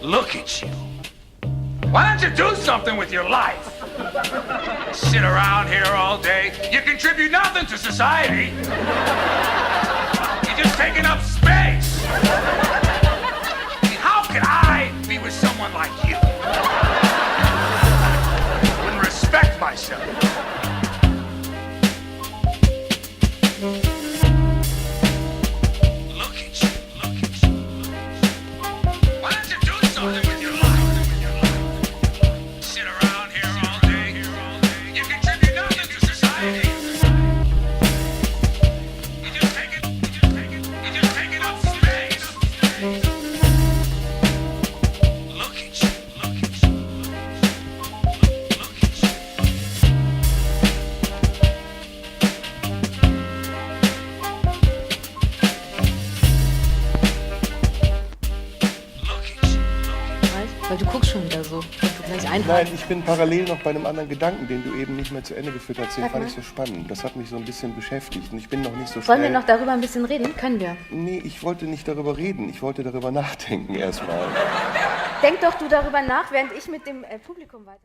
Look at you. Why don't you do something with your life? Sit around here all day. You contribute nothing to society. You're just taking up space. I mean, how could I be with someone like you? I wouldn't respect myself. Look at you. Look at you. Why don't you do something with your life? Sit around here all day. You contribute nothing to society. You're just taking up space. Look at you. Look at you. Look at you. Weil du guckst schon wieder so, dass du gleich Nein, einfällst. ich bin parallel noch bei einem anderen Gedanken, den du eben nicht mehr zu Ende geführt hast. Den fand ich so spannend. Das hat mich so ein bisschen beschäftigt und ich bin noch nicht so schnell... Wollen wir noch darüber ein bisschen reden? Können wir. Nee, ich wollte nicht darüber reden. Ich wollte darüber nachdenken erstmal. Denk doch du darüber nach, während ich mit dem Publikum weiter...